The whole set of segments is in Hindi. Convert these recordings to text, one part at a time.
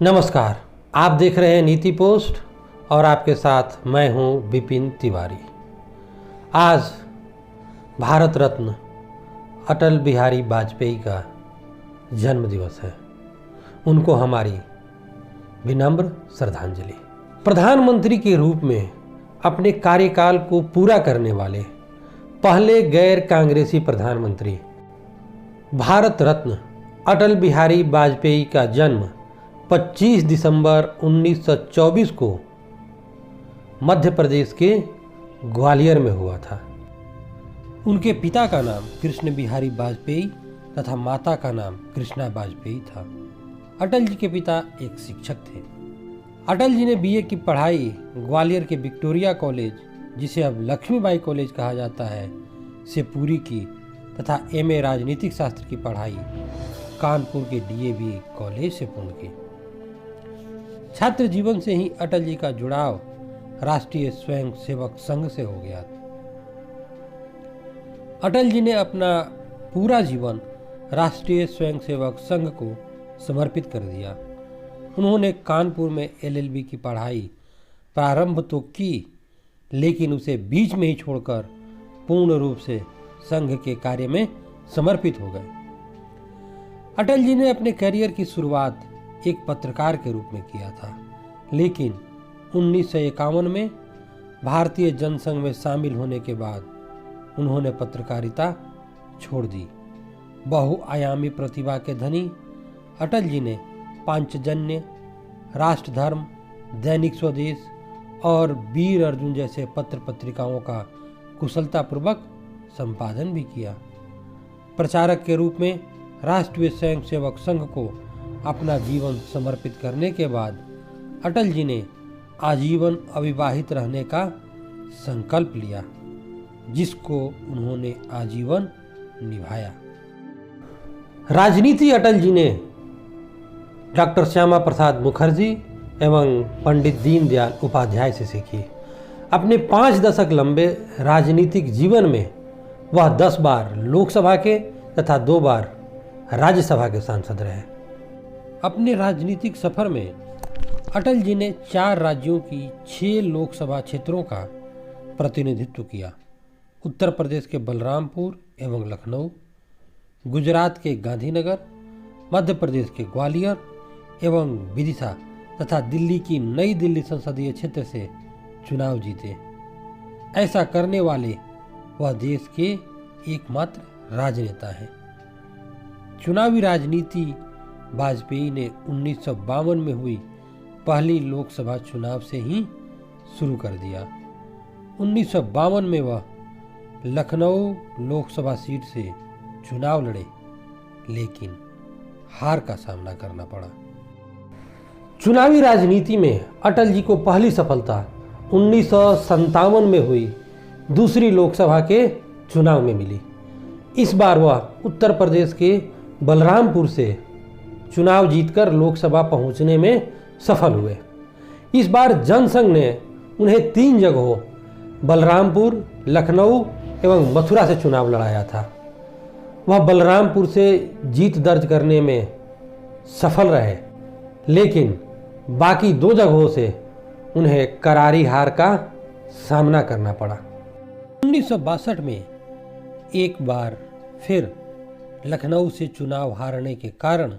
नमस्कार, आप देख रहे हैं नीति पोस्ट और आपके साथ मैं हूं विपिन तिवारी। आज भारत रत्न अटल बिहारी वाजपेयी का जन्म दिवस है। उनको हमारी विनम्र श्रद्धांजलि। प्रधानमंत्री के रूप में अपने कार्यकाल को पूरा करने वाले पहले गैर कांग्रेसी प्रधानमंत्री भारत रत्न अटल बिहारी वाजपेयी का जन्म 25 दिसंबर 1924 को मध्य प्रदेश के ग्वालियर में हुआ था। उनके पिता का नाम कृष्ण बिहारी वाजपेयी तथा माता का नाम कृष्णा वाजपेयी था। अटल जी के पिता एक शिक्षक थे। अटल जी ने बीए की पढ़ाई ग्वालियर के विक्टोरिया कॉलेज, जिसे अब लक्ष्मीबाई कॉलेज कहा जाता है, से पूरी की तथा एमए राजनीतिक शास्त्र की पढ़ाई कानपुर के डीएवी कॉलेज से पूर्ण की। छात्र जीवन से ही अटल जी का जुड़ाव राष्ट्रीय स्वयंसेवक संघ से हो गया। अटल जी ने अपना पूरा जीवन राष्ट्रीय स्वयंसेवक संघ को समर्पित कर दिया। उन्होंने कानपुर में एलएलबी की पढ़ाई प्रारंभ तो की, लेकिन उसे बीच में ही छोड़कर पूर्ण रूप से संघ के कार्य में समर्पित हो गए। अटल जी ने अपने करियर की शुरुआत एक पत्रकार के रूप में किया था, लेकिन 1951 में भारतीय जनसंघ में शामिल होने के बाद उन्होंने पत्रकारिता छोड़ दी। बहुआयामी प्रतिभा के धनी अटल जी ने पांचजन्य, राष्ट्रधर्म, दैनिक स्वदेश और वीर अर्जुन जैसे पत्र पत्रिकाओं का कुशलतापूर्वक संपादन भी किया। प्रचारक के रूप में राष्ट्रीय स्वयंसेवक संघ को अपना जीवन समर्पित करने के बाद अटल जी ने आजीवन अविवाहित रहने का संकल्प लिया, जिसको उन्होंने आजीवन निभाया। राजनीति अटल जी ने डॉक्टर श्यामा प्रसाद मुखर्जी एवं पंडित दीनदयाल उपाध्याय से सीखी। अपने 5 दशक लंबे राजनीतिक जीवन में वह 10 बार लोकसभा के तथा 2 बार राज्यसभा के सांसद रहे। अपने राजनीतिक सफर में अटल जी ने 4 राज्यों की 6 लोकसभा क्षेत्रों का प्रतिनिधित्व किया। उत्तर प्रदेश के बलरामपुर एवं लखनऊ, गुजरात के गांधीनगर, मध्य प्रदेश के ग्वालियर एवं विदिशा तथा दिल्ली की नई दिल्ली संसदीय क्षेत्र से चुनाव जीते। ऐसा करने वाले वह देश के एकमात्र राजनेता हैं। चुनावी राजनीति वाजपेयी ने 1952 में हुई पहली लोकसभा चुनाव से ही शुरू कर दिया। 1952 में वह लखनऊ लोकसभा सीट से चुनाव लड़े, लेकिन हार का सामना करना पड़ा। चुनावी राजनीति में अटल जी को पहली सफलता 1957 में हुई दूसरी लोकसभा के चुनाव में मिली। इस बार वह उत्तर प्रदेश के बलरामपुर से चुनाव जीतकर लोकसभा पहुंचने में सफल हुए। इस बार जनसंघ ने उन्हें 3 जगहों बलरामपुर, लखनऊ एवं मथुरा से चुनाव लड़ाया था। वह बलरामपुर से जीत दर्ज करने में सफल रहे, लेकिन बाकी 2 जगहों से उन्हें करारी हार का सामना करना पड़ा। 1962 में एक बार फिर लखनऊ से चुनाव हारने के कारण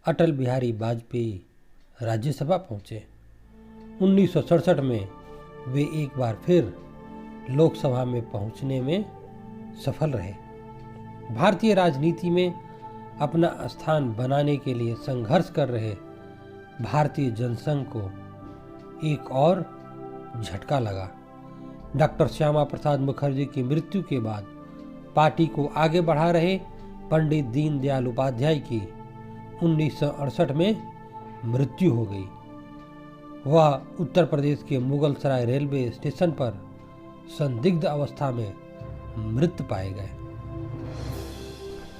अटल बिहारी वाजपेयी राज्यसभा पहुंचे। 1967 में वे एक बार फिर लोकसभा में पहुंचने में सफल रहे। भारतीय राजनीति में अपना स्थान बनाने के लिए संघर्ष कर रहे भारतीय जनसंघ को एक और झटका लगा। डॉक्टर श्यामा प्रसाद मुखर्जी की मृत्यु के बाद पार्टी को आगे बढ़ा रहे पंडित दीनदयाल उपाध्याय की 1968 में मृत्यु हो गई। वह उत्तर प्रदेश के मुगल सराय रेलवे स्टेशन पर संदिग्ध अवस्था में मृत पाए गए।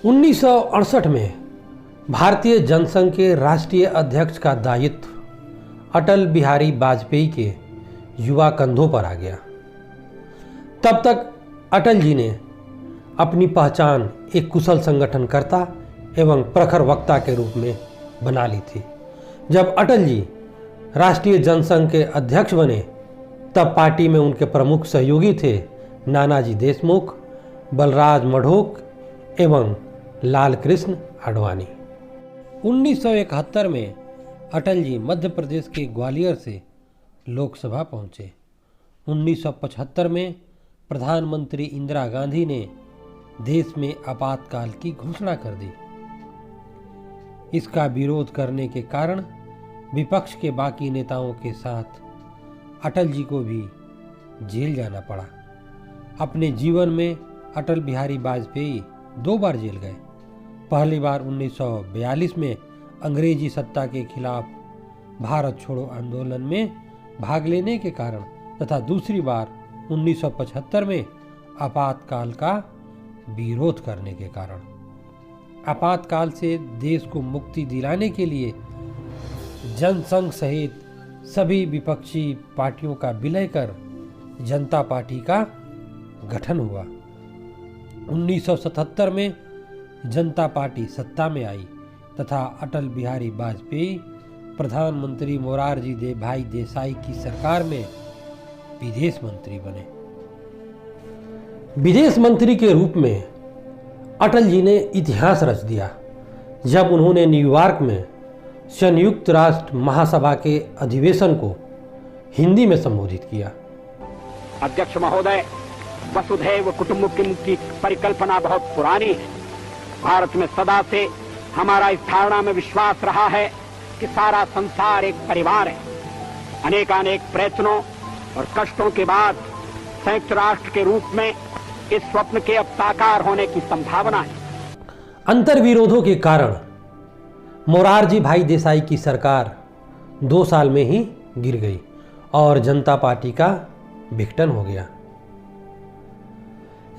1968 में भारतीय जनसंघ के राष्ट्रीय अध्यक्ष का दायित्व अटल बिहारी वाजपेयी के युवा कंधों पर आ गया। तब तक अटल जी ने अपनी पहचान एक कुशल संगठनकर्ता एवं प्रखर वक्ता के रूप में बना ली थी। जब अटल जी राष्ट्रीय जनसंघ के अध्यक्ष बने तब पार्टी में उनके प्रमुख सहयोगी थे नानाजी देशमुख, बलराज मढ़ोक एवं लाल कृष्ण आडवाणी। 1971 में अटल जी मध्य प्रदेश के ग्वालियर से लोकसभा पहुंचे। 1975 में प्रधानमंत्री इंदिरा गांधी ने देश में आपातकाल की घोषणा कर दी। इसका विरोध करने के कारण विपक्ष के बाकी नेताओं के साथ अटल जी को भी जेल जाना पड़ा। अपने जीवन में अटल बिहारी वाजपेयी 2 बार जेल गए। पहली बार 1942 में अंग्रेजी सत्ता के खिलाफ भारत छोड़ो आंदोलन में भाग लेने के कारण तथा दूसरी बार 1975 में आपातकाल का विरोध करने के कारण। आपातकाल से देश को मुक्ति दिलाने के लिए जनसंघ सहित सभी विपक्षी पार्टियों का विलय कर जनता पार्टी का गठन हुआ। 1977 में जनता पार्टी सत्ता में आई तथा अटल बिहारी वाजपेयी प्रधानमंत्री मोरारजी भाई देसाई की सरकार में विदेश मंत्री बने। विदेश मंत्री के रूप में अटल जी ने इतिहास रच दिया जब उन्होंने न्यूयॉर्क में संयुक्त राष्ट्र महासभा के अधिवेशन को हिंदी में संबोधित किया। अध्यक्ष महोदय, वसुधैव कुटुंबकम की परिकल्पना बहुत पुरानी है। भारत में सदा से हमारा इस धारणा में विश्वास रहा है कि सारा संसार एक परिवार है। अनेकानेक प्रयत्नों और कष्टों के बाद संयुक्त राष्ट्र के रूप में इस स्वप्न के अब साकार होने की संभावना है। अंतर्विरोधों के कारण मोरारजी भाई देसाई की सरकार 2 साल में ही गिर गई और जनता पार्टी का विघटन हो गया।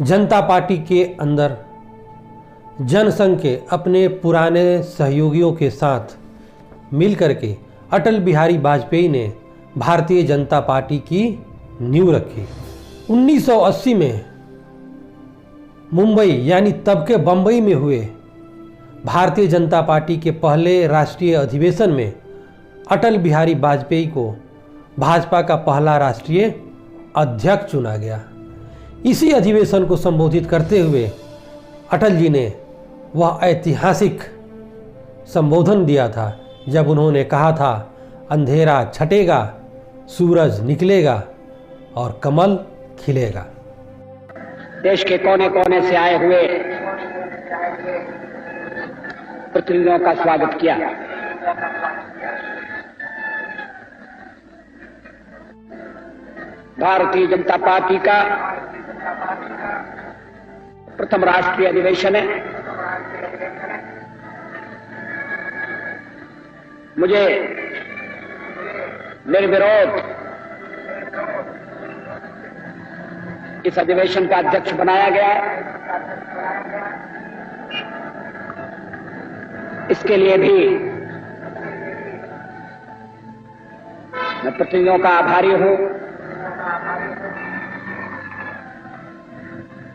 जनता पार्टी के अंदर जनसंघ के अपने पुराने सहयोगियों के साथ मिलकर के अटल बिहारी वाजपेयी ने भारतीय जनता पार्टी की नींव रखी। 1980 में मुंबई यानी तब के बंबई में हुए भारतीय जनता पार्टी के पहले राष्ट्रीय अधिवेशन में अटल बिहारी वाजपेयी को भाजपा का पहला राष्ट्रीय अध्यक्ष चुना गया। इसी अधिवेशन को संबोधित करते हुए अटल जी ने वह ऐतिहासिक संबोधन दिया था जब उन्होंने कहा था, अंधेरा छटेगा, सूरज निकलेगा और कमल खिलेगा। देश के कोने कोने से आए हुए प्रतिनिधियों का स्वागत किया। भारतीय जनता पार्टी का प्रथम राष्ट्रीय अधिवेशन है। मुझे निर्विरोध इस अधिवेशन का अध्यक्ष बनाया गया है। इसके लिए भी मैं प्रतिनिधियों का आभारी हूं।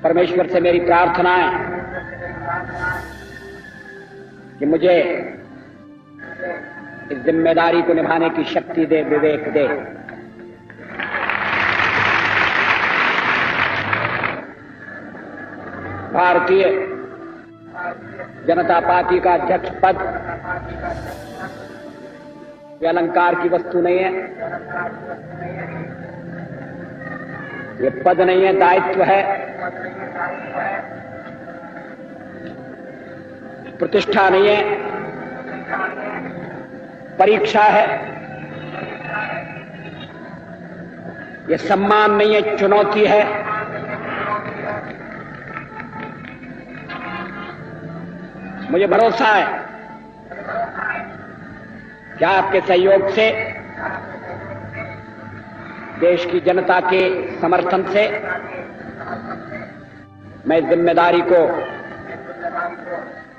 परमेश्वर से मेरी प्रार्थना है कि मुझे इस जिम्मेदारी को निभाने की शक्ति दे, विवेक दे। भारतीय जनता पार्टी का अध्यक्ष पद ये अलंकार की वस्तु नहीं है, ये पद नहीं है, दायित्व है, प्रतिष्ठा नहीं है, परीक्षा है, ये सम्मान नहीं है, चुनौती है। मुझे भरोसा है कि आपके सहयोग से, देश की जनता के समर्थन से मैं इस जिम्मेदारी को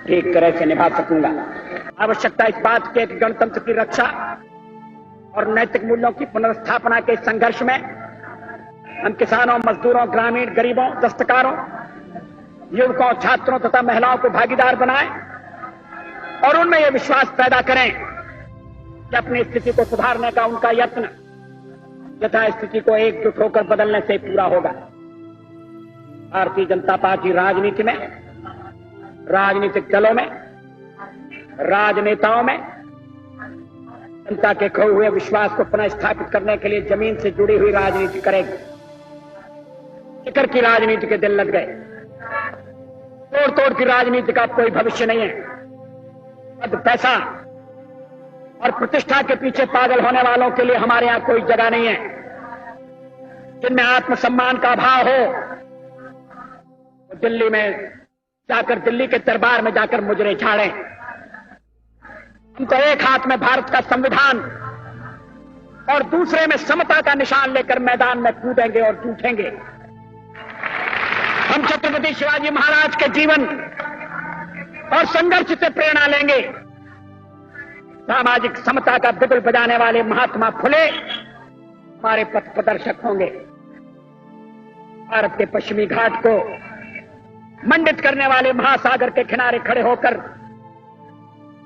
ठीक तरह से निभा सकूंगा। आवश्यकता इस बात के गणतंत्र की रक्षा और नैतिक मूल्यों की पुनर्स्थापना के संघर्ष में हम किसानों, मजदूरों, ग्रामीण, गरीबों, दस्तकारों, युवकों, छात्रों तथा महिलाओं को भागीदार बनाएं और उनमें यह विश्वास पैदा करें कि अपनी स्थिति को सुधारने का उनका यत्न यथा स्थिति को एकजुट होकर बदलने से पूरा होगा। भारतीय जनता पार्टी राजनीति में, राजनीतिक दलों में, राजनेताओं में जनता के खोए हुए विश्वास को पुनः स्थापित करने के लिए जमीन से जुड़ी हुई राजनीति करेगी। फिक्र की राजनीति के दिन लग गए, तोड़ तोड़ की राजनीति का कोई भविष्य नहीं है। पद, पैसा और प्रतिष्ठा के पीछे पागल होने वालों के लिए हमारे यहां कोई जगह नहीं है। जिनमें आत्मसम्मान का अभाव हो वो दिल्ली में जाकर, दिल्ली के दरबार में जाकर मुजरे झाड़ें। हम तो एक हाथ में भारत का संविधान और दूसरे में समता का निशान लेकर मैदान में कूदेंगे और जूझेंगे। हम छत्रपति शिवाजी महाराज के जीवन और संघर्ष से प्रेरणा लेंगे। सामाजिक समता का बिगुल बजाने वाले महात्मा फुले हमारे पथ प्रदर्शक होंगे। भारत के पश्चिमी घाट को मंडित करने वाले महासागर के किनारे खड़े होकर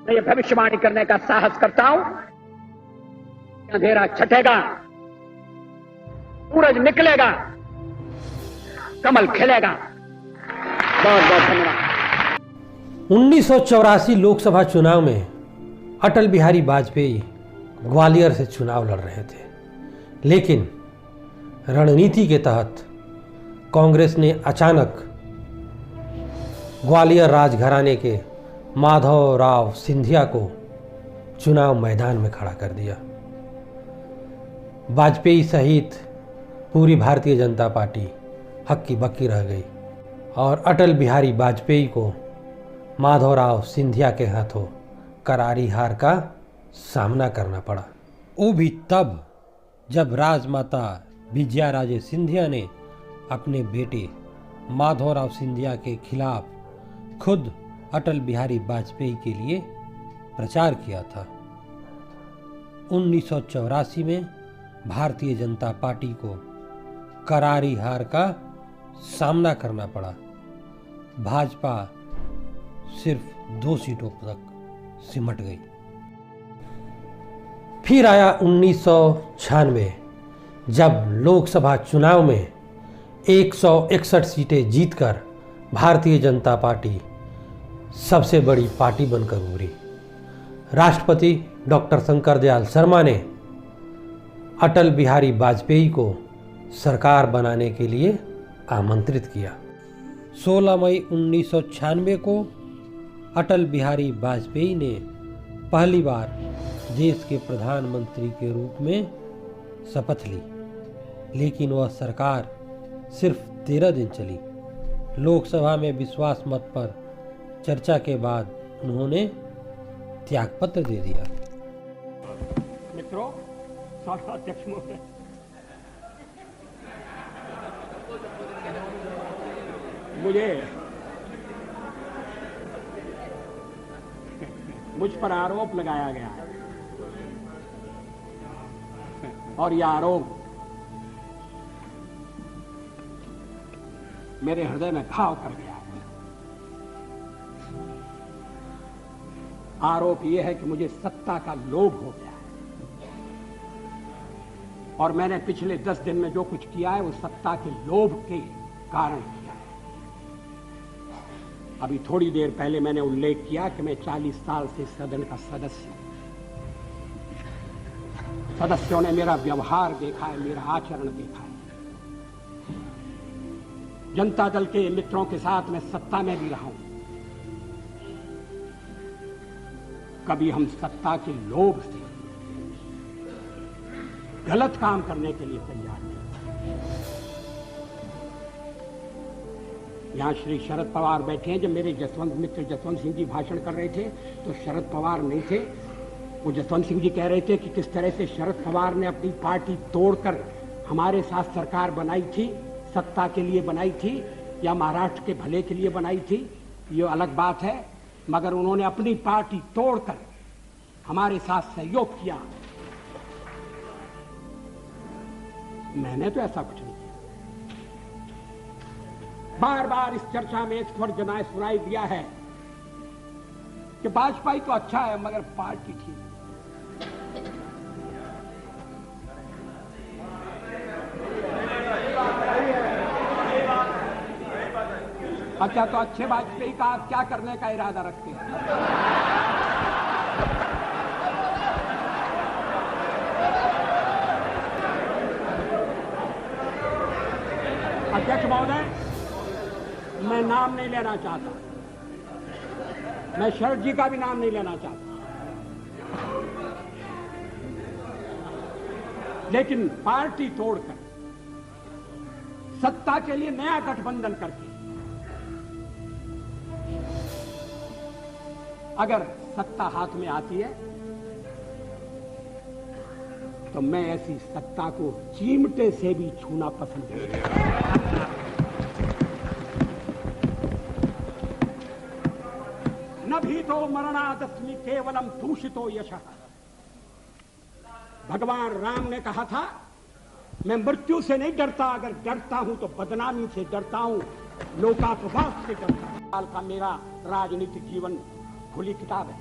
मैं ये भविष्यवाणी करने का साहस करता हूं, अंधेरा छटेगा, सूरज निकलेगा, कमल खिलेगा। बहुत बहुत धन्यवाद। 1984 लोकसभा चुनाव में अटल बिहारी वाजपेयी ग्वालियर से चुनाव लड़ रहे थे, लेकिन रणनीति के तहत कांग्रेस ने अचानक ग्वालियर राजघराने के माधवराव सिंधिया को चुनाव मैदान में खड़ा कर दिया। वाजपेयी सहित पूरी भारतीय जनता पार्टी हक्की बक्की रह गई और अटल बिहारी वाजपेयी को माधवराव सिंधिया के हाथों करारी हार का सामना करना पड़ा। वो भी तब जब राजमाता विजयाराजे सिंधिया ने अपने बेटे माधवराव सिंधिया के खिलाफ खुद अटल बिहारी वाजपेयी के लिए प्रचार किया था। 1984 में भारतीय जनता पार्टी को करारी हार का सामना करना पड़ा। भाजपा सिर्फ 2 सीटों तक सिमट गई। फिर आया 1996, जब लोकसभा चुनाव में 161 सीटें जीतकर भारतीय जनता पार्टी सबसे बड़ी पार्टी बनकर उभरी। राष्ट्रपति डॉक्टर शंकर दयाल शर्मा ने अटल बिहारी वाजपेयी को सरकार बनाने के लिए आमंत्रित किया। 16 मई 1996 को अटल बिहारी वाजपेयी ने पहली बार देश के प्रधानमंत्री के रूप में शपथ ली, लेकिन वह सरकार सिर्फ 13 दिन चली। लोकसभा में विश्वास मत पर चर्चा के बाद उन्होंने त्यागपत्र दे दिया। मित्रों, अध्यक्ष महोदय, मुझ पर आरोप लगाया गया है और यह आरोप मेरे हृदय में घाव कर गया है। आरोप यह है कि मुझे सत्ता का लोभ हो गया है और मैंने पिछले 10 दिन में जो कुछ किया है वो सत्ता के लोभ के कारण किया है। अभी थोड़ी देर पहले मैंने उल्लेख किया कि मैं 40 साल से सदन का सदस्य हूं। सदस्यों ने मेरा व्यवहार देखा है, मेरा आचरण देखा है। जनता दल के मित्रों के साथ मैं सत्ता में भी रहा हूं। कभी हम सत्ता के लोभ से गलत काम करने के लिए तैयार नहीं। यहां श्री शरद पवार बैठे हैं। जब मेरे मित्र जसवंत सिंह जी भाषण कर रहे थे तो शरद पवार नहीं थे। वो जसवंत सिंह जी कह रहे थे कि किस तरह से शरद पवार ने अपनी पार्टी तोड़कर हमारे साथ सरकार बनाई थी, सत्ता के लिए बनाई थी या महाराष्ट्र के भले के लिए बनाई थी, ये अलग बात है, मगर उन्होंने अपनी पार्टी तोड़कर हमारे साथ सहयोग किया। मैंने तो ऐसा कुछ नहीं किया। बार बार इस चर्चा में एक स्वर सुनाई दिया है कि वाजपेयी तो अच्छा है मगर पार्टी ठीक है। अच्छा, तो अच्छे वाजपेयी का आप क्या करने का इरादा रखते हैं? अध्यक्ष महोदय, मैं नाम नहीं लेना चाहता, मैं शरद जी का भी नाम नहीं लेना चाहता, लेकिन पार्टी तोड़कर सत्ता के लिए नया गठबंधन करके अगर सत्ता हाथ में आती है तो मैं ऐसी सत्ता को चिमटे से भी छूना पसंद नहीं करता। न भी तो मरणादस्मि केवलम दूषितो यशः। भगवान राम ने कहा था, मैं मृत्यु से नहीं डरता, अगर डरता हूं तो बदनामी से डरता हूं, लोकापवाद से डरता हूं। साल का मेरा राजनीतिक जीवन खुली किताब है,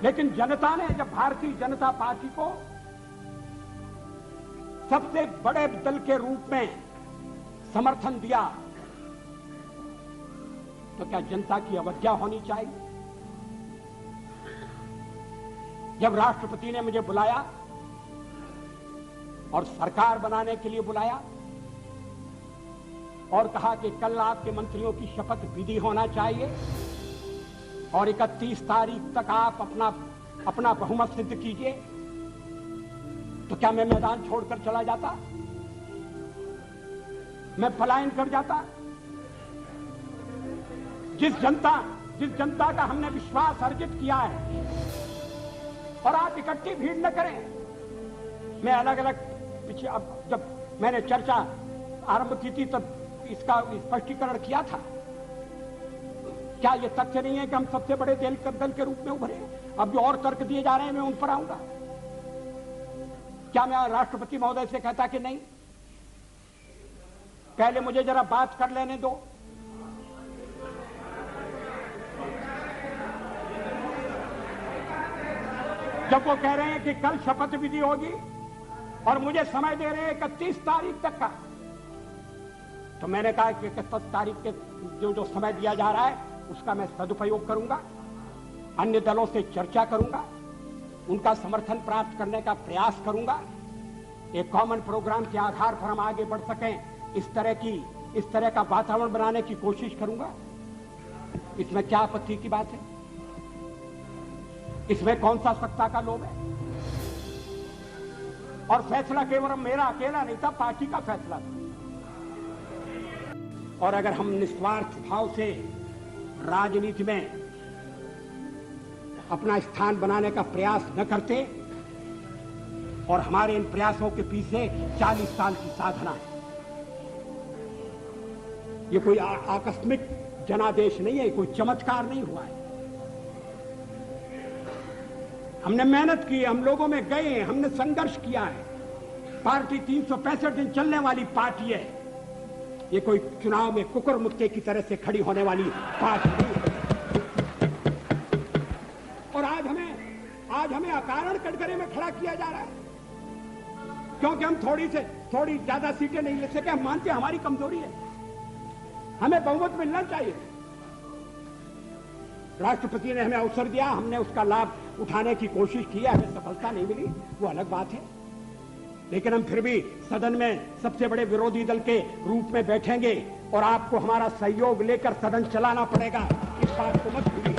लेकिन जनता ने जब भारतीय जनता पार्टी को सबसे बड़े दल के रूप में समर्थन दिया, तो क्या जनता की अवज्ञा होनी चाहिए? जब राष्ट्रपति ने मुझे बुलाया और सरकार बनाने के लिए बुलाया और कहा कि कल आपके मंत्रियों की शपथ विधि होना चाहिए और 31 तारीख तक आप अपना बहुमत सिद्ध कीजिए, तो क्या मैं मैदान छोड़कर चला जाता? मैं पलायन कर जाता? जिस जनता का हमने विश्वास अर्जित किया है, और आप इकट्ठी भीड़ न करें। मैं अलग अलग पीछे, अब जब मैंने चर्चा आरंभ की थी तब इसका स्पष्टीकरण किया था। क्या यह तथ्य नहीं है कि हम सबसे बड़े दल के रूप में उभरे? अब जो और तर्क दिए जा रहे हैं मैं उन पर आऊंगा। क्या मैं राष्ट्रपति महोदय से कहता कि नहीं, पहले मुझे जरा बात कर लेने दो, जब वो कह रहे हैं कि कल शपथ विधि होगी और मुझे समय दे रहे हैं 31 तारीख तक का, तो मैंने कहा कि 31 तारीख के जो समय दिया जा रहा है उसका मैं सदुपयोग करूंगा, अन्य दलों से चर्चा करूंगा, उनका समर्थन प्राप्त करने का प्रयास करूंगा, एक कॉमन प्रोग्राम के आधार पर हम आगे बढ़ सकें, इस तरह का वातावरण बनाने की कोशिश करूंगा। इसमें क्या आपत्ति की बात है? इसमें कौन सा सत्ता का लोभ है? और फैसला केवल मेरा अकेला नहीं था, पार्टी का फैसला था। और अगर हम निस्वार्थ भाव से राजनीति में अपना स्थान बनाने का प्रयास न करते, और हमारे इन प्रयासों के पीछे 40 साल की साधना है, ये कोई आकस्मिक जनादेश नहीं है, कोई चमत्कार नहीं हुआ है। हमने मेहनत की, हम लोगों में गए, हमने संघर्ष किया है। पार्टी 365 दिन चलने वाली पार्टी है, ये कोई चुनाव में कुकर मुक्के की तरह से खड़ी होने वाली पार्टी नहीं है। और आज हमें अकारण कटघरे में खड़ा किया जा रहा है क्योंकि हम थोड़ी ज्यादा सीटें नहीं ले सके। हम मानते हैं हमारी कमजोरी है, हमें बहुमत मिलना चाहिए। राष्ट्रपति ने हमें अवसर दिया, हमने उसका लाभ उठाने की कोशिश की है, हमें सफलता नहीं मिली, वो अलग बात है। लेकिन हम फिर भी सदन में सबसे बड़े विरोधी दल के रूप में बैठेंगे और आपको हमारा सहयोग लेकर सदन चलाना पड़ेगा, इस बात को मत भूलिए।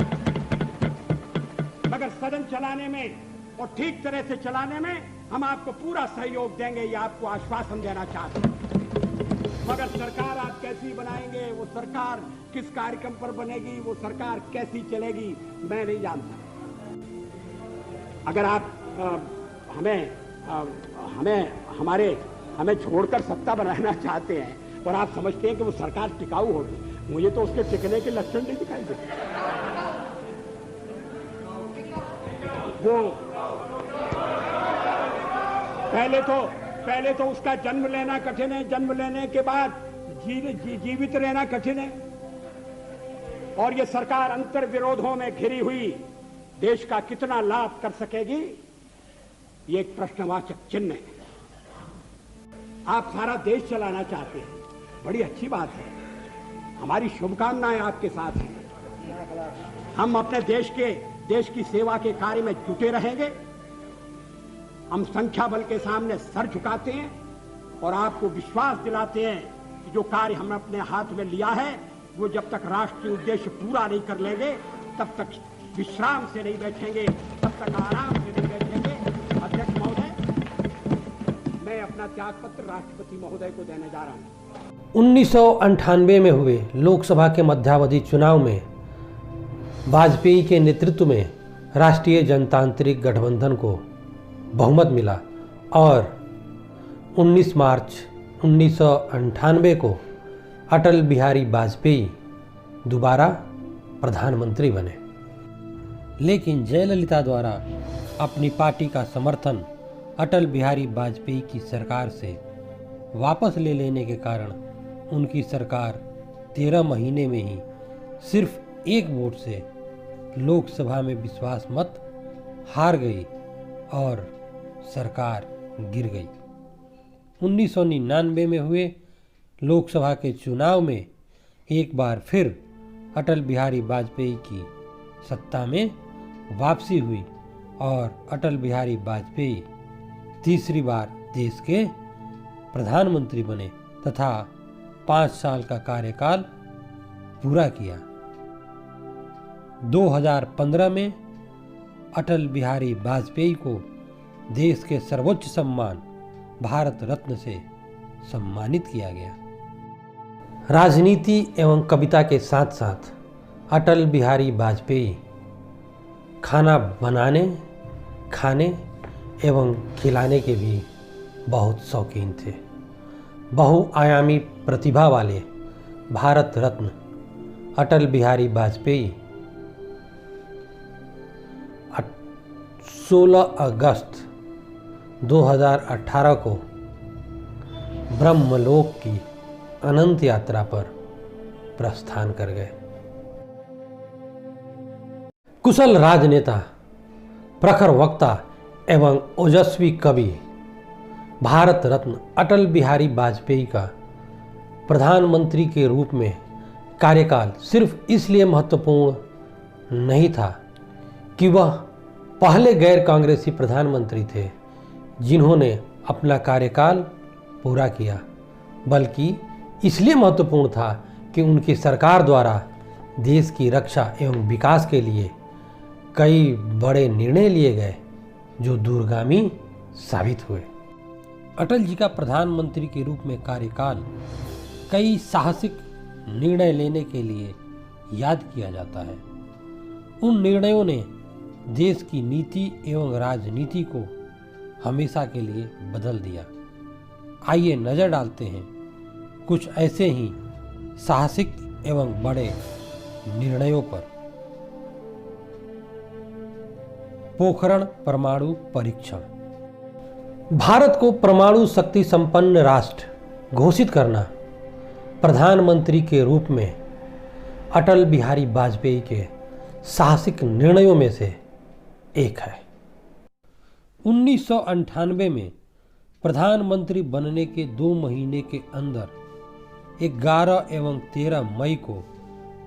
मगर सदन चलाने में और ठीक तरह से चलाने में हम आपको पूरा सहयोग देंगे, ये आपको आश्वासन देना चाहते हैं। मगर सरकार आप कैसी बनाएंगे, वो सरकार किस कार्यक्रम पर बनेगी, वो सरकार कैसी चलेगी, मैं नहीं जानता। अगर आप हमें छोड़कर सत्ता बनाना चाहते हैं और आप समझते हैं कि वो सरकार टिकाऊ होगी, मुझे तो उसके टिकने के लक्षण नहीं दिखाई देते। वो पहले तो उसका जन्म लेना कठिन है, जन्म लेने के बाद जीवित रहना कठिन है, और ये सरकार अंतर विरोधों में घिरी हुई देश का कितना लाभ कर सकेगी, ये एक प्रश्नवाचक चिन्ह है। आप सारा देश चलाना चाहते हैं, बड़ी अच्छी बात है। हमारी शुभकामनाएं आपके साथ हैं। हम अपने देश की सेवा के कार्य में जुटे रहेंगे। हम संख्या बल के सामने सर झुकाते हैं और आपको विश्वास दिलाते हैं कि जो कार्य हमने अपने हाथ में लिया है वो जब तक राष्ट्रीय उद्देश्य पूरा नहीं कर लेंगे तब तक विश्राम से नहीं बैठेंगे, तब तक आराम से नहीं बैठेंगे। अध्यक्ष महोदय, मैं अपना त्यागपत्र राष्ट्रपति महोदय को देने जा रहा हूं। 1998 में हुए लोकसभा के मध्यावधि चुनाव में वाजपेयी के नेतृत्व में राष्ट्रीय जनतांत्रिक गठबंधन को बहुमत मिला और 19 मार्च 1998 को अटल बिहारी वाजपेयी दोबारा प्रधानमंत्री बने। लेकिन जयललिता द्वारा अपनी पार्टी का समर्थन अटल बिहारी वाजपेयी की सरकार से वापस ले लेने के कारण उनकी सरकार 13 महीने में ही सिर्फ एक वोट से लोकसभा में विश्वास मत हार गई और सरकार गिर गई। 1999 में हुए लोकसभा के चुनाव में एक बार फिर अटल बिहारी वाजपेयी की सत्ता में वापसी हुई और अटल बिहारी वाजपेयी तीसरी बार देश के प्रधानमंत्री बने तथा 5 साल का कार्यकाल पूरा किया। 2015 में अटल बिहारी वाजपेयी को देश के सर्वोच्च सम्मान भारत रत्न से सम्मानित किया गया। राजनीति एवं कविता के साथ साथ अटल बिहारी वाजपेयी खाना बनाने, खाने एवं खिलाने के भी बहुत शौकीन थे। बहुआयामी प्रतिभा वाले भारत रत्न अटल बिहारी वाजपेयी 16 अगस्त 2018 को ब्रह्मलोक की अनंत यात्रा पर प्रस्थान कर गए। कुशल राजनेता, प्रखर वक्ता एवं ओजस्वी कवि भारत रत्न अटल बिहारी वाजपेयी का प्रधानमंत्री के रूप में कार्यकाल सिर्फ इसलिए महत्वपूर्ण नहीं था कि वह पहले गैर कांग्रेसी प्रधानमंत्री थे जिन्होंने अपना कार्यकाल पूरा किया, बल्कि इसलिए महत्वपूर्ण था कि उनकी सरकार द्वारा देश की रक्षा एवं विकास के लिए कई बड़े निर्णय लिए गए जो दूरगामी साबित हुए। अटल जी का प्रधानमंत्री के रूप में कार्यकाल कई साहसिक निर्णय लेने के लिए याद किया जाता है। उन निर्णयों ने देश की नीति एवं राजनीति को हमेशा के लिए बदल दिया। आइए नजर डालते हैं कुछ ऐसे ही साहसिक एवं बड़े निर्णयों पर। पोखरण परमाणु परीक्षण। भारत को परमाणु शक्ति संपन्न राष्ट्र घोषित करना प्रधानमंत्री के रूप में अटल बिहारी वाजपेयी के साहसिक निर्णयों में से एक है। 1998 में प्रधानमंत्री बनने के 2 महीने के अंदर 11 एवं 13 मई को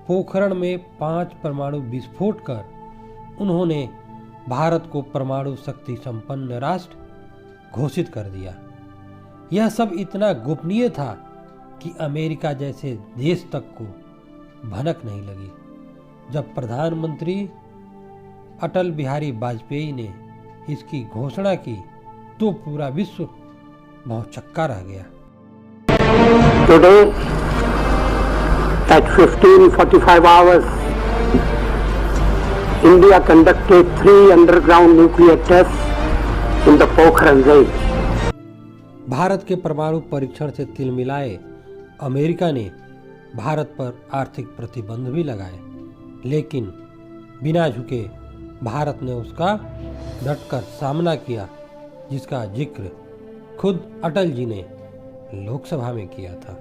पोखरण में 5 परमाणु विस्फोट कर उन्होंने भारत को परमाणु शक्ति संपन्न राष्ट्र घोषित कर दिया। यह सब इतना गोपनीय था कि अमेरिका जैसे देश तक को भनक नहीं लगी। जब प्रधानमंत्री अटल बिहारी वाजपेयी ने इसकी घोषणा की तो पूरा विश्व भौचक्का रह गया। Today, at 15:45 hours, India conducted 3 underground nuclear tests in the Pokhran range. Bharat के परमाणु परीक्षण से तिलमिलाए अमेरिका ने भारत पर आर्थिक प्रतिबंध भी लगाए, लेकिन बिना झुके भारत ने उसका डटकर सामना किया, जिसका जिक्र खुद अटल जी ने लोकसभा में किया था।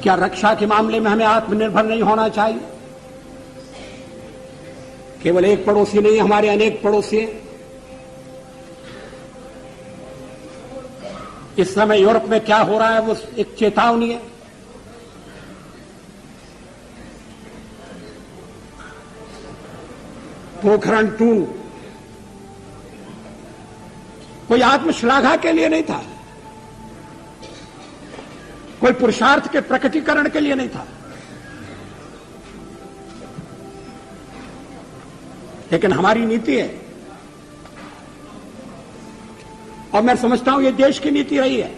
क्या रक्षा के मामले में हमें आत्मनिर्भर नहीं होना चाहिए? केवल एक पड़ोसी नहीं, हमारे अनेक पड़ोसी हैं। इस समय यूरोप में क्या हो रहा है वो एक चेतावनी है। पोखरण 2 कोई आत्मश्लाघा के लिए नहीं था, कोई पुरुषार्थ के प्रकटीकरण के लिए नहीं था, लेकिन हमारी नीति है और मैं समझता हूं ये देश की नीति रही है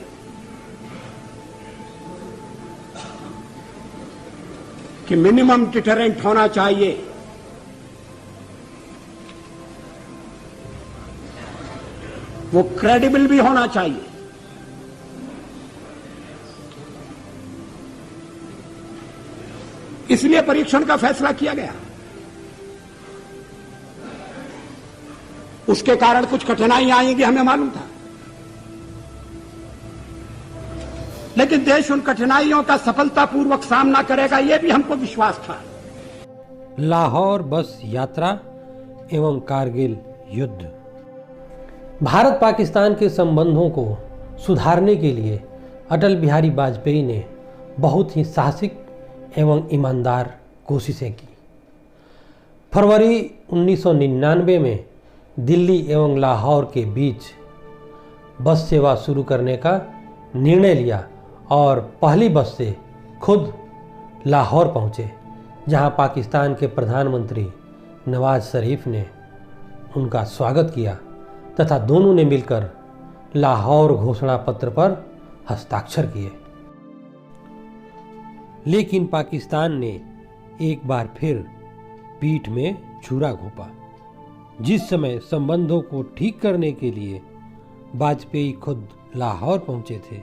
कि मिनिमम डिटरेंट होना चाहिए। वो क्रेडिबल भी होना चाहिए। इसलिए परीक्षण का फैसला किया गया। उसके कारण कुछ कठिनाइयां आएंगी, हमें मालूम था, लेकिन देश उन कठिनाइयों का सफलतापूर्वक सामना करेगा, यह भी हमको विश्वास था। लाहौर बस यात्रा एवं कारगिल युद्ध। भारत पाकिस्तान के संबंधों को सुधारने के लिए अटल बिहारी वाजपेयी ने बहुत ही साहसिक एवं ईमानदार कोशिशें की। फरवरी 1999 में दिल्ली एवं लाहौर के बीच बस सेवा शुरू करने का निर्णय लिया और पहली बस से खुद लाहौर पहुंचे, जहां पाकिस्तान के प्रधानमंत्री नवाज शरीफ ने उनका स्वागत किया तथा दोनों ने मिलकर लाहौर घोषणा पत्र पर हस्ताक्षर किए। लेकिन पाकिस्तान ने एक बार फिर पीठ में छुरा घोंपा। जिस समय संबंधों को ठीक करने के लिए वाजपेयी खुद लाहौर पहुंचे थे,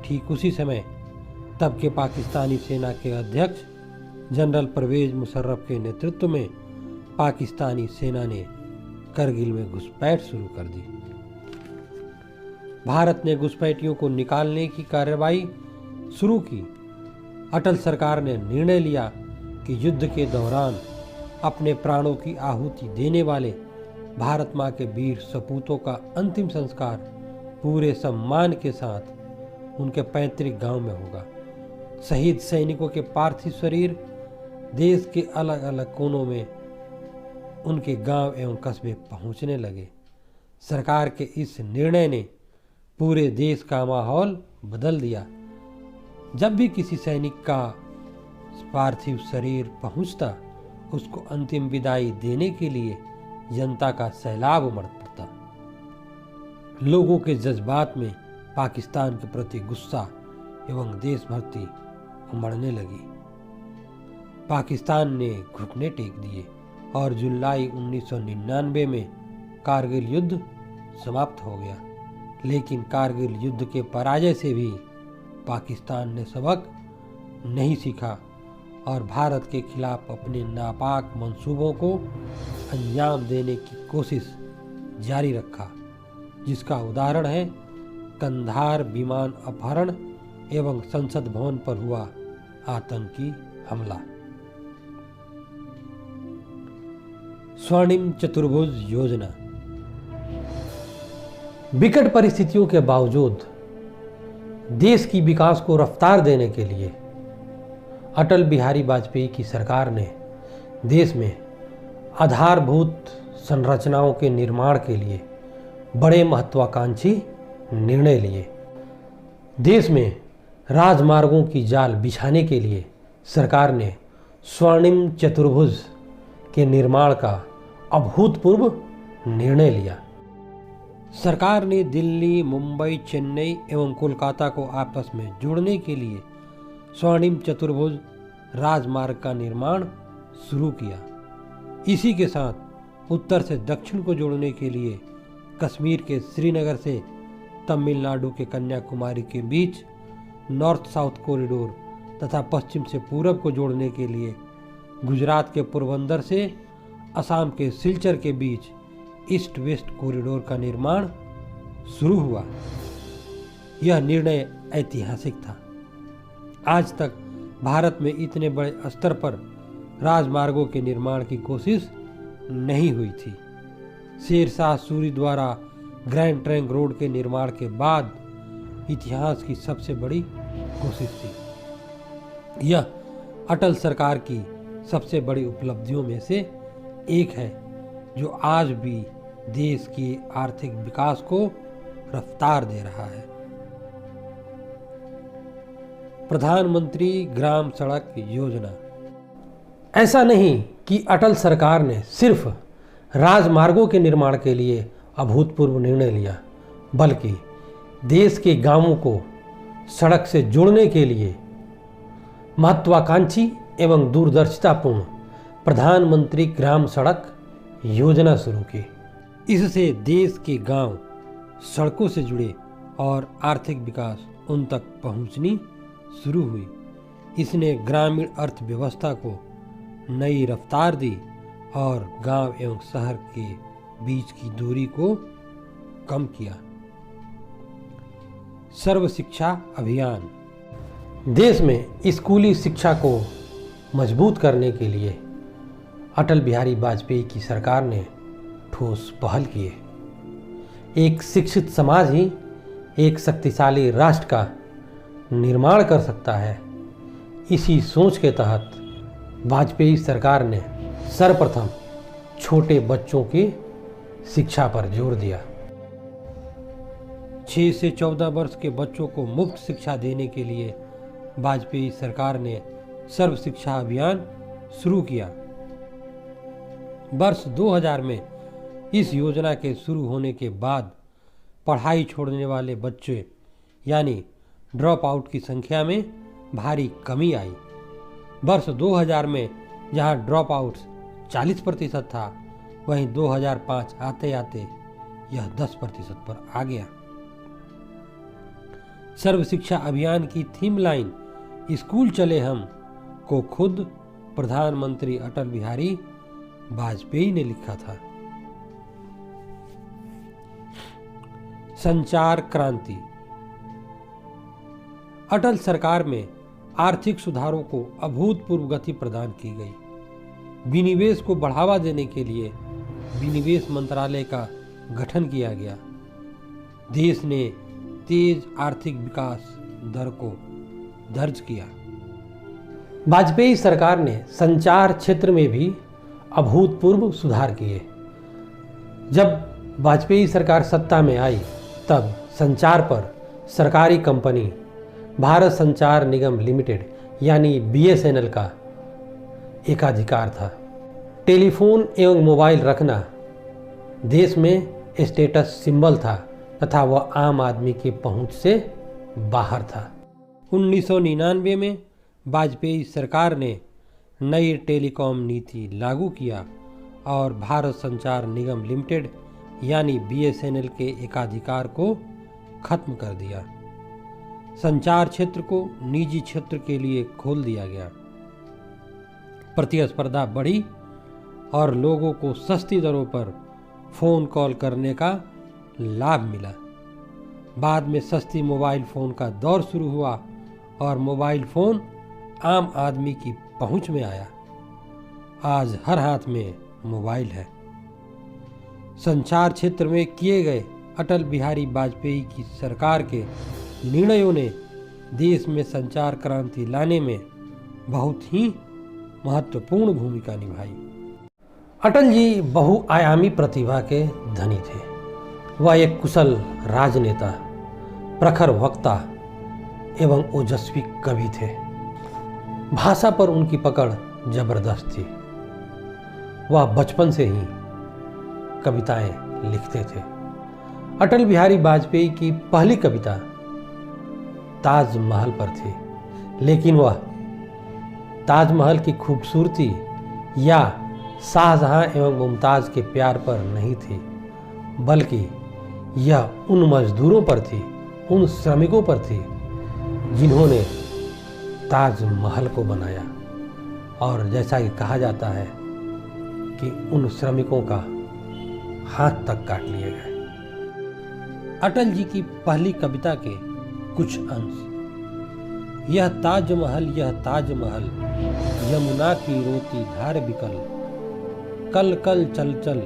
ठीक उसी समय तब के पाकिस्तानी सेना के अध्यक्ष जनरल परवेज मुशर्रफ के नेतृत्व में पाकिस्तानी सेना ने करगिल में घुसपैठ शुरू कर दी। भारत ने घुसपैठियों को निकालने की कार्रवाई शुरू की। अटल सरकार ने निर्णय लिया कि युद्ध के दौरान अपने प्राणों की आहुति देने वाले भारत मां के वीर सपूतों का अंतिम संस्कार पूरे सम्मान के साथ उनके पैतृक गांव में होगा। शहीद सैनिकों के पार्थिव शरीर देश के अलग अलग कोनों में उनके गांव एवं कस्बे पहुंचने लगे। सरकार के इस निर्णय ने पूरे देश का माहौल बदल दिया। जब भी किसी सैनिक का पार्थिव शरीर पहुंचता, उसको अंतिम विदाई देने के लिए जनता का सैलाब उमड़ पड़ता। लोगों के जज्बात में पाकिस्तान के प्रति गुस्सा एवं देशभक्ति उमड़ने लगी। पाकिस्तान ने घुटने टेक दिए और जुलाई 1999 में कारगिल युद्ध समाप्त हो गया। लेकिन कारगिल युद्ध के पराजय से भी पाकिस्तान ने सबक नहीं सीखा और भारत के खिलाफ अपने नापाक मंसूबों को अंजाम देने की कोशिश जारी रखा, जिसका उदाहरण है कंधार विमान अपहरण एवं संसद भवन पर हुआ आतंकी हमला। स्वर्णिम चतुर्भुज योजना। विकट परिस्थितियों के बावजूद देश की विकास को रफ्तार देने के लिए अटल बिहारी वाजपेयी की सरकार ने देश में आधारभूत संरचनाओं के निर्माण के लिए बड़े महत्वाकांक्षी निर्णय लिए। देश में राजमार्गों की जाल बिछाने के लिए सरकार ने स्वर्णिम चतुर्भुज के निर्माण का अभूतपूर्व निर्णय लिया। सरकार ने दिल्ली, मुंबई, चेन्नई एवं कोलकाता को आपस में जोड़ने के लिए स्वर्णिम चतुर्भुज राजमार्ग का निर्माण शुरू किया। इसी के साथ उत्तर से दक्षिण को जोड़ने के लिए कश्मीर के श्रीनगर से तमिलनाडु के कन्याकुमारी के बीच नॉर्थ साउथ कॉरिडोर तथा पश्चिम से पूरब को जोड़ने के लिए गुजरात के पोरबंदर से असम के सिलचर के बीच ईस्ट वेस्ट कॉरिडोर का निर्माण शुरू हुआ। यह निर्णय ऐतिहासिक था। आज तक भारत में इतने बड़े स्तर पर राजमार्गों के निर्माण की कोशिश नहीं हुई थी। शेरशाह सूरी द्वारा ग्रैंड ट्रंक रोड के निर्माण के बाद इतिहास की सबसे बड़ी कोशिश थी। यह अटल सरकार की सबसे बड़ी उपलब्धियों में से एक है जो आज भी देश के आर्थिक विकास को रफ्तार दे रहा है। प्रधानमंत्री ग्राम सड़क योजना। ऐसा नहीं कि अटल सरकार ने सिर्फ राजमार्गों के निर्माण के लिए अभूतपूर्व निर्णय लिया, बल्कि देश के गांवों को सड़क से जोड़ने के लिए महत्वाकांक्षी एवं दूरदर्शितापूर्ण प्रधानमंत्री ग्राम सड़क योजना शुरू की। इससे देश के गांव सड़कों से जुड़े और आर्थिक विकास उन तक पहुंचनी शुरू हुई। इसने ग्रामीण अर्थव्यवस्था को नई रफ्तार दी और गांव एवं शहर के बीच की दूरी को कम किया। सर्व शिक्षा अभियान। देश में स्कूली शिक्षा को मजबूत करने के लिए अटल बिहारी वाजपेयी की सरकार ने ठोस पहल किए। एक शिक्षित समाज ही एक शक्तिशाली राष्ट्र का निर्माण कर सकता है। इसी सोच के तहत वाजपेयी सरकार ने सर्वप्रथम छोटे बच्चों की शिक्षा पर जोर दिया। 6 से 14 वर्ष के बच्चों को मुफ्त शिक्षा देने के लिए वाजपेयी सरकार ने सर्व शिक्षा अभियान शुरू किया। वर्ष 2000 में इस योजना के शुरू होने के बाद पढ़ाई छोड़ने वाले बच्चे यानी ड्रॉप आउट की संख्या में भारी कमी आई। वर्ष 2000 में जहां ड्रॉप आउट्स 40% था, वहीं 2005 आते आते यह 10% पर आ गया। सर्व शिक्षा अभियान की थीम लाइन स्कूल चले हम को खुद प्रधानमंत्री अटल बिहारी वाजपेयी ने लिखा था। संचार क्रांति। अटल सरकार में आर्थिक सुधारों को अभूतपूर्व गति प्रदान की गई। विनिवेश को बढ़ावा देने के लिए विनिवेश मंत्रालय का गठन किया गया। देश ने तेज आर्थिक विकास दर को दर्ज किया। वाजपेयी सरकार ने संचार क्षेत्र में भी अभूतपूर्व सुधार किए। जब वाजपेयी सरकार सत्ता में आई, तब संचार पर सरकारी कंपनी भारत संचार निगम लिमिटेड यानी BSNL का एकाधिकार था। टेलीफोन एवं मोबाइल रखना देश में स्टेटस सिंबल था तथा वह आम आदमी की पहुंच से बाहर था। 1999 में वाजपेयी सरकार ने नई टेलीकॉम नीति लागू किया और भारत संचार निगम लिमिटेड यानी BSNL के एकाधिकार को खत्म कर दिया। संचार क्षेत्र को निजी क्षेत्र के लिए खोल दिया गया। प्रतिस्पर्धा बढ़ी और लोगों को सस्ती दरों पर फोन कॉल करने का लाभ मिला। बाद में सस्ती मोबाइल फ़ोन का दौर शुरू हुआ और मोबाइल फ़ोन आम आदमी की पहुंच में आया। आज हर हाथ में मोबाइल है। संचार क्षेत्र में किए गए अटल बिहारी वाजपेयी की सरकार के निर्णयों ने देश में संचार क्रांति लाने में बहुत ही महत्वपूर्ण भूमिका निभाई। अटल जी बहुआयामी प्रतिभा के धनी थे। वह एक कुशल राजनेता, प्रखर वक्ता एवं ओजस्वी कवि थे। भाषा पर उनकी पकड़ जबरदस्त थी। वह बचपन से ही कविताएं लिखते थे। अटल बिहारी वाजपेयी की पहली कविता ताजमहल पर थी, लेकिन वह ताजमहल की खूबसूरती या शाहजहां एवं मुमताज के प्यार पर नहीं थी, बल्कि यह उन मजदूरों पर थी, उन श्रमिकों पर थी जिन्होंने ताजमहल को बनाया। और जैसा कि कहा जाता है कि उन श्रमिकों का हाथ तक काट लिए गए। अटल जी की पहली कविता के कुछ अंश। यह ताजमहल यमुना की रोती धार बिकल, कल कल चल चल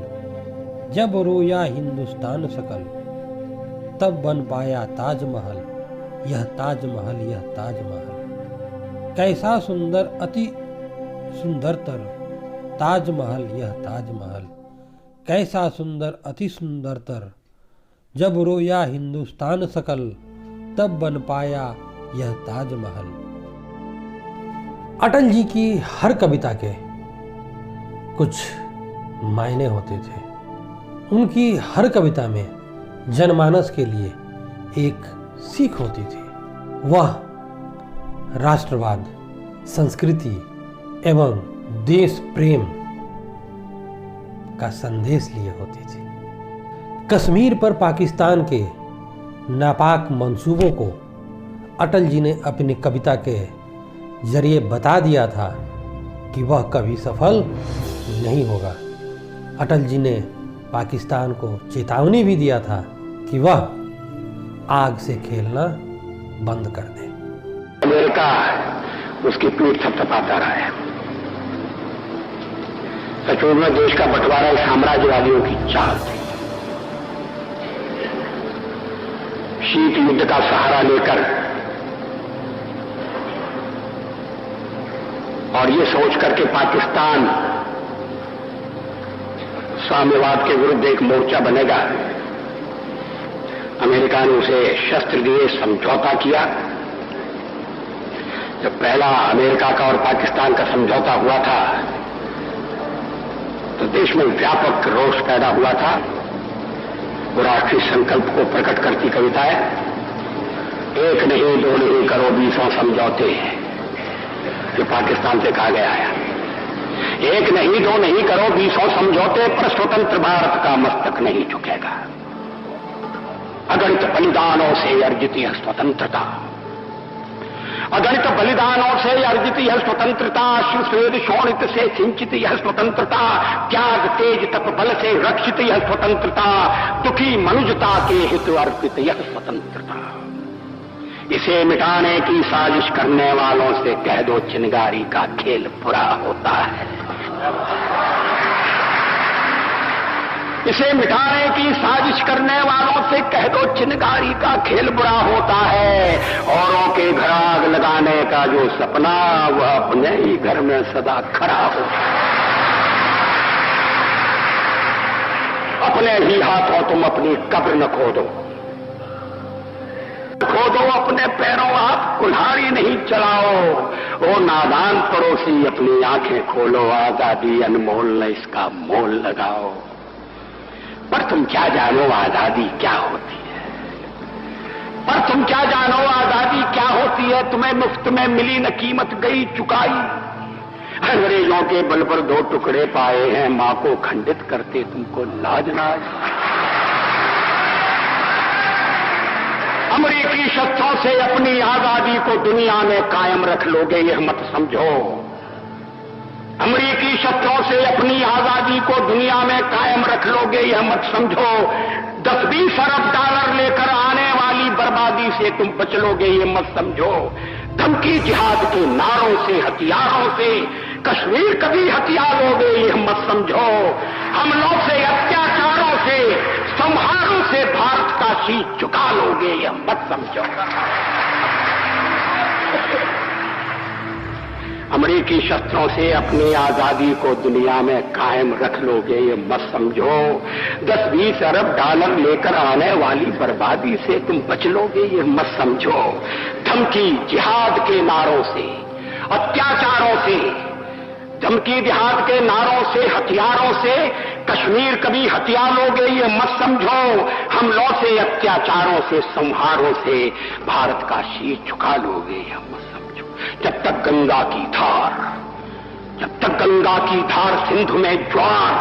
जब रोया हिंदुस्तान सकल, तब बन पाया ताजमहल, यह ताजमहल। कैसा सुंदर अति सुंदरतर ताजमहल, यह ताजमहल। कैसा सुंदर अति सुंदरतर, जब रोया हिंदुस्तान सकल, तब बन पाया यह ताजमहल। अटल जी की हर कविता के कुछ मायने होते थे। उनकी हर कविता में जनमानस के लिए एक सीख होती थी। वह राष्ट्रवाद, संस्कृति एवं देश प्रेम का संदेश लिए होती थी। कश्मीर पर पाकिस्तान के नापाक मंसूबों को अटल जी ने अपनी कविता के जरिए बता दिया था कि वह कभी सफल नहीं होगा। अटल जी ने पाकिस्तान को चेतावनी भी दिया था कि वह आग से खेलना बंद कर दे। अमेरिका उसकी पीठ थपथपाता रहा है। सचमुच में देश का बंटवारा साम्राज्यवादियों की चाल थी। शीत युद्ध का सहारा लेकर और ये सोच करके पाकिस्तान साम्यवाद के विरुद्ध एक मोर्चा बनेगा, अमेरिका ने उसे शस्त्र दिए, समझौता किया। जब पहला अमेरिका का और पाकिस्तान का समझौता हुआ था तो देश में व्यापक रोष पैदा हुआ था। वो राष्ट्रीय संकल्प को प्रकट करती कविता है। एक नहीं, दो नहीं करो 20 समझौते, जो पाकिस्तान से कहा गया है। एक नहीं, दो नहीं करो 20 समझौते, पर स्वतंत्र भारत का मस्तक नहीं झुकेगा। अगणित बलिदानों से अर्जित यह स्वतंत्रता, अगणित बलिदानों से अर्जित यह स्वतंत्रता, श्वेत शोणित से सिंचित यह स्वतंत्रता, त्याग तेज तप बल से रक्षित यह स्वतंत्रता, दुखी मनुजता के हित अर्पित यह स्वतंत्रता। इसे मिटाने की साजिश करने वालों से कह दो चिनगारी का खेल बुरा होता है। इसे मिटाने की साजिश करने वालों से कह दो चिनगारी का खेल बुरा होता है। औरों के घर आग लगाने का जो सपना, वह अपने ही घर में सदा खड़ा हो। अपने ही हाथों तुम अपनी कब्र न खोदो, खोदो अपने पैरों आप कुल्हाड़ी नहीं चलाओ। ओ नादान पड़ोसी अपनी आंखें खोलो, आजादी अनमोल न इसका मोल लगाओ। पर तुम क्या जानो आजादी क्या होती है, पर तुम क्या जानो आजादी क्या होती है। तुम्हें मुफ्त में मिली न कीमत गई चुकाई। अंग्रेजों के बल पर 2 टुकड़े पाए हैं, मां को खंडित करते तुमको लाज नाज। अमेरिकी शस्त्रों से अपनी आजादी को दुनिया में कायम रख लोगे, यह मत समझो। अमेरिकी शस्त्रों से अपनी आजादी को दुनिया में कायम रख लोगे, यह मत समझो। 10-20 अरब डॉलर लेकर आने वाली बर्बादी से तुम बच लोगे, यह मत समझो। धमकी जिहाद के नारों से, हथियारों से कश्मीर कभी हथिया लोगे, यह मत समझो। हमलों से, अत्याचारों से, संहारों से भारत का शीश झुका लोगे, यह मत समझो। अमेरिकी शस्त्रों से अपनी आजादी को दुनिया में कायम रख लोगे, ये मत समझो। 10-20 अरब डॉलर लेकर आने वाली बर्बादी से तुम बच लोगे, ये मत समझो। धमकी जिहाद के नारों से, अत्याचारों से, धमकी जिहाद के नारों से, हथियारों से कश्मीर कभी हथिया लोगे, ये मत समझो। हमलों से, अत्याचारों से, संहारों से भारत का शीश झुका लोगे, ये मत समझो। जब तक गंगा की धार, जब तक गंगा की धार, सिंधु में ज्वार,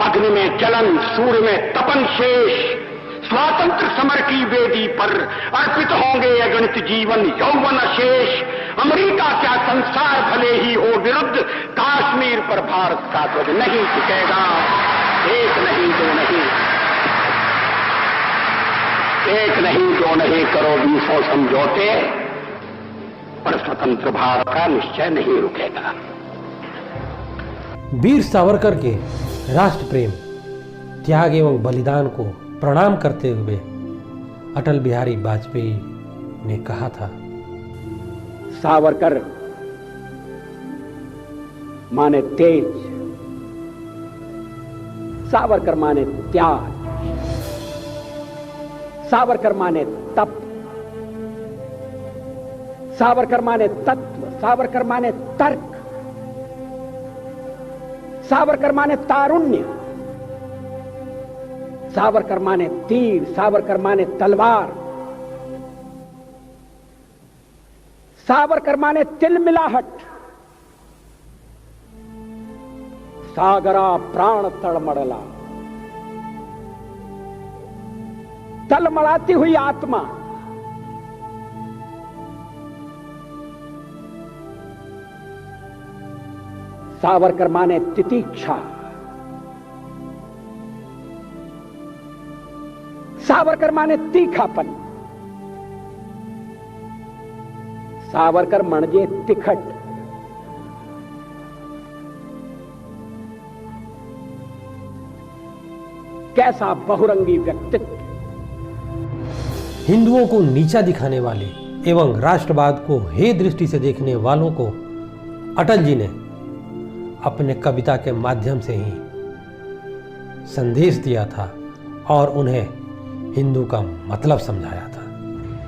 अग्नि में जलन, सूर्य में तपन शेष, स्वातंत्र समर की वेदी पर अर्पित होंगे अगणित जीवन यौवन शेष। अमेरिका क्या संसार भले ही हो विरुद्ध, कश्मीर पर भारत का ध्वज नहीं झुकेगा। एक नहीं, दो नहीं, एक नहीं, दो नहीं करो 20 समझौते, पर स्वतंत्र भारत का निश्चय नहीं रुकेगा। वीर सावरकर के राष्ट्र प्रेम, त्याग एवं बलिदान को प्रणाम करते हुए अटल बिहारी वाजपेयी ने कहा था, सावरकर माने तेज, सावरकर माने त्याग, सावरकर माने तप, सावरकर माने तत्व, सावरकर माने तर्क, सावरकर माने तारुण्य, सावरकर माने तीर, सावरकर माने तलवार, सावरकर माने तिलमिलाहट, सागरा प्राण तड़मड़ला, तलमड़ाती हुई आत्मा, सावरकर माने तितीक्षा, सावरकर माने तीखापन, सावरकर म्हणजे तिखट। कैसा बहुरंगी व्यक्तित्व। हिंदुओं को नीचा दिखाने वाले एवं राष्ट्रवाद को हे दृष्टि से देखने वालों को अटल जी ने अपने कविता के माध्यम से ही संदेश दिया था और उन्हें हिंदू का मतलब समझाया था।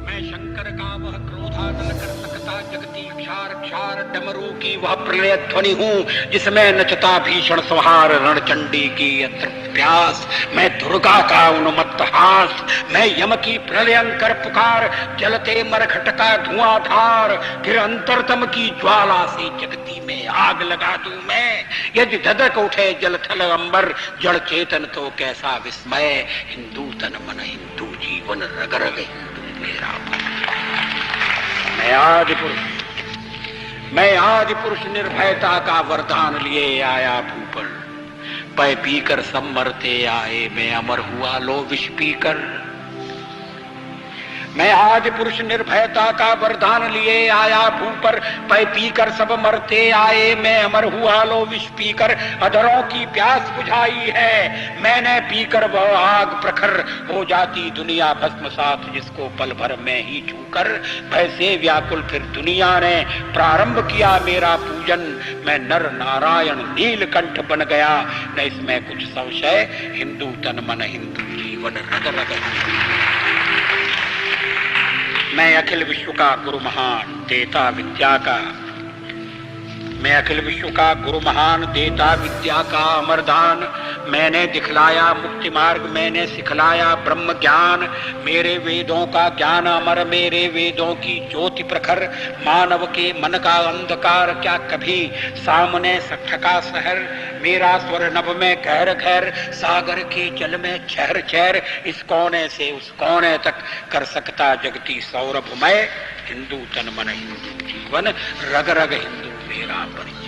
मैं शंकर का वह क्रोधा न कर सकता जगती क्षार क्षार डमरू की वह प्रलय ध्वनि हूँ जिसमें नचता भीषण संहार रणचंडी की अतृप्त प्यास। मैं दुर्गा का उन्मत्त हास, मैं यम की प्रलयंकर पुकार, जलते मरघट का धुआंधार, फिर अंतरतम की ज्वाला से जगती में आग लगा दूं मैं। यदि धधक उठे जल थल अंबर, जड़ चेतन तो कैसा विस्मय। हिंदू तन मन हिंदू जीवन रग रग हिंदू मेरा मन। मैं आदि पुरुष निर्भयता का वरदान लिए आया भूपर। पै पीकर सब मरते आए, मैं अमर हुआ लो विष पीकर। मैं आदि पुरुष निर्भयता का वरदान लिए आया भूपर। पै पीकर सब मरते आए, मैं अमर हुआ लो विष पीकर। अधरों की प्यास बुझाई है मैंने पीकर, वह आग प्रखर हो जाती दुनिया भस्मसात जिसको पल भर में ही छूकर। वैसे व्याकुल फिर दुनिया ने प्रारंभ किया मेरा पूजन। मैं नर नारायण नीलकंठ बन गया, न इसमें कुछ संशय। हिंदू तन मन हिंदू जीवन रग रग। मैं अखिल विश्व का गुरु महान देता विद्या का, मैं अखिल विश्व का गुरु महान देता विद्या का अमरदान। मैंने दिखलाया मुक्ति मार्ग, मैंने सिखलाया ब्रह्म ज्ञान। मेरे वेदों का ज्ञान अमर, मेरे वेदों की ज्योति प्रखर। मानव के मन का अंधकार क्या कभी सामने सठका शहर। मेरा स्वर नभ में गहर गहर, सागर के जल में चहर चहर। इस कोने से उस कोने तक कर सकता जगती सौरभ मैं। हिंदू तन मन हिंदू जीवन रग रग हिंदू मेरा परिचय।